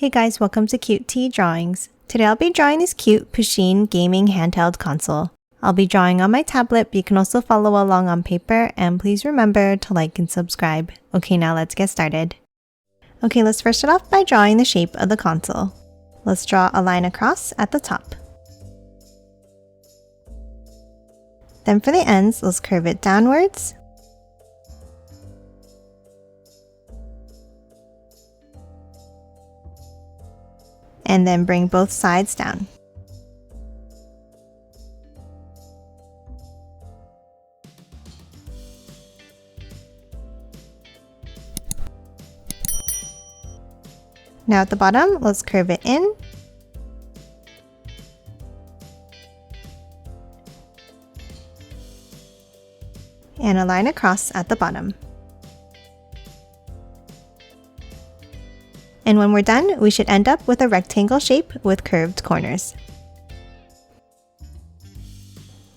Hey guys, welcome to Cute Tea Drawings. Today I'll be drawing this cute Pusheen Gaming Handheld Console. I'll be drawing on my tablet, but you can also follow along on paper, and please remember to like and subscribe. Okay, now let's get started. Okay, let's first start off by drawing the shape of the console. Let's draw a line across at the top. Then for the ends, let's curve it downwards. And then bring both sides down. Now at the bottom, let's curve it in. And a line across at the bottom. And when we're done, we should end up with a rectangle shape with curved corners.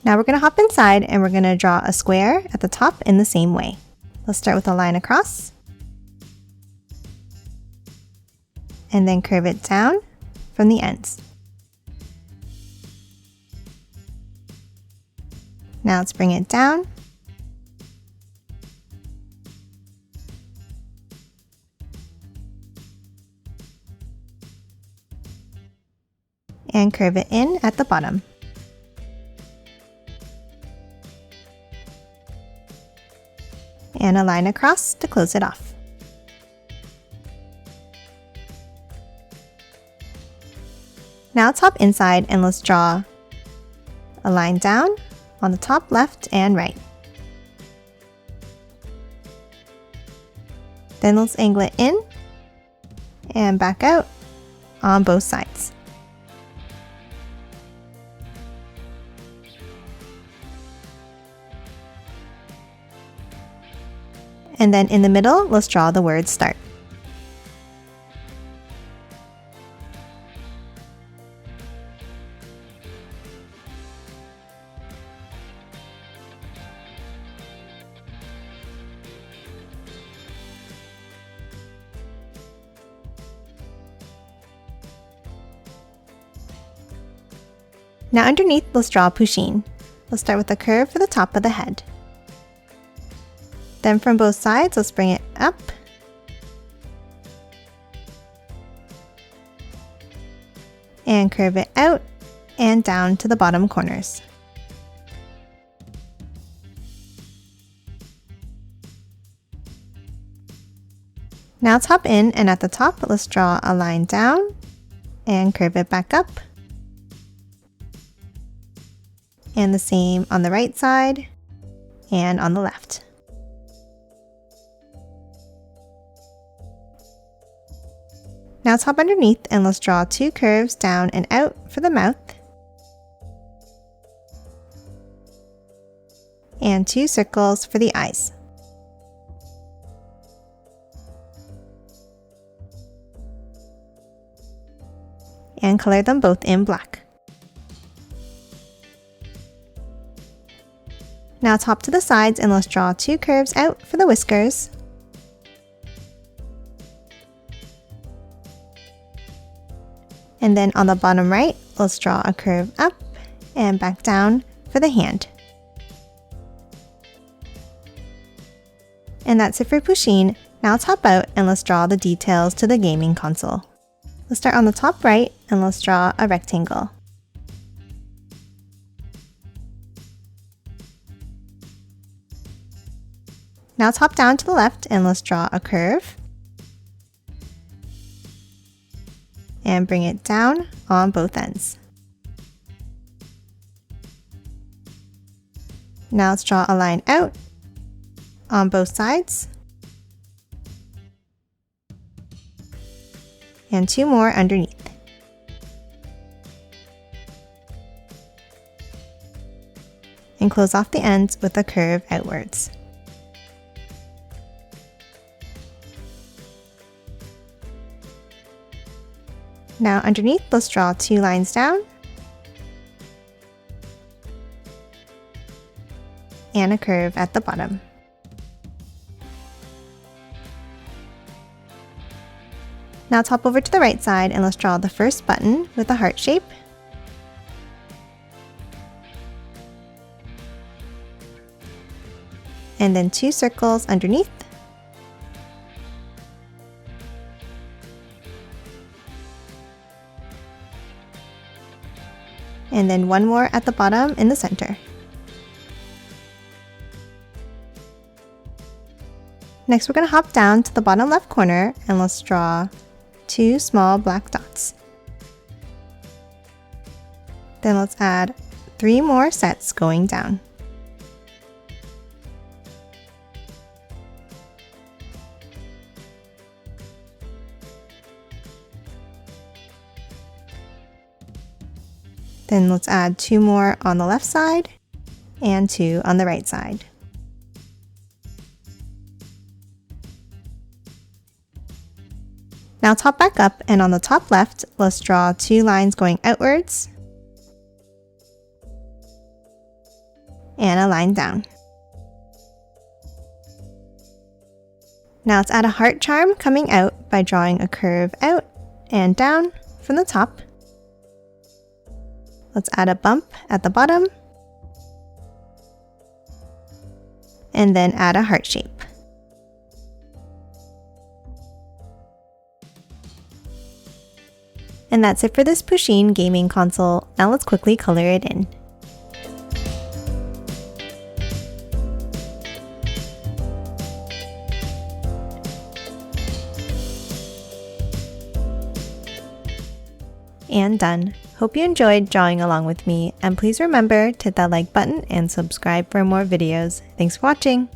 Now we're going to hop inside and we're going to draw a square at the top in the same way. Let's start with a line across. And then curve it down from the ends. Now let's bring it down. And curve it in at the bottom. And a line across to close it off. Now let's hop inside and let's draw a line down on the top left and right. Then let's angle it in and back out on both sides. And then in the middle, let's draw the word start. Now underneath, let's draw Pusheen. Let's start with a curve for the top of the head. Then from both sides, let's bring it up. And curve it out and down to the bottom corners. Now let's hop in, and at the top, let's draw a line down and curve it back up. And the same on the right side and on the left. Now let's hop underneath and let's draw two curves down and out for the mouth. And two circles for the eyes. And color them both in black. Now let's hop to the sides and let's draw two curves out for the whiskers. And then on the bottom right, let's draw a curve up and back down for the hand. And that's it for Pusheen. Now let's hop out and let's draw the details to the gaming console. Let's start on the top right and let's draw a rectangle. Now let's hop down to the left and let's draw a curve. And bring it down on both ends. Now let's draw a line out on both sides. And two more underneath. And close off the ends with a curve outwards. Now underneath, let's draw two lines down and a curve at the bottom. Now let's hop over to the right side and let's draw the first button with a heart shape. And then 2 circles underneath. And then 1 more at the bottom in the center. Next, we're going to hop down to the bottom left corner and let's draw 2 small black dots. Then let's add 3 more sets going down. Then let's add 2 more on the left side and 2 on the right side. Now let's hop back up, and on the top left, let's draw 2 lines going outwards and a line down. Now let's add a heart charm coming out by drawing a curve out and down from the top. Let's add a bump at the bottom and then add a heart shape. And that's it for this Pusheen gaming console. Now let's quickly color it in. And done. Hope you enjoyed drawing along with me, and please remember to hit that like button and subscribe for more videos. Thanks for watching!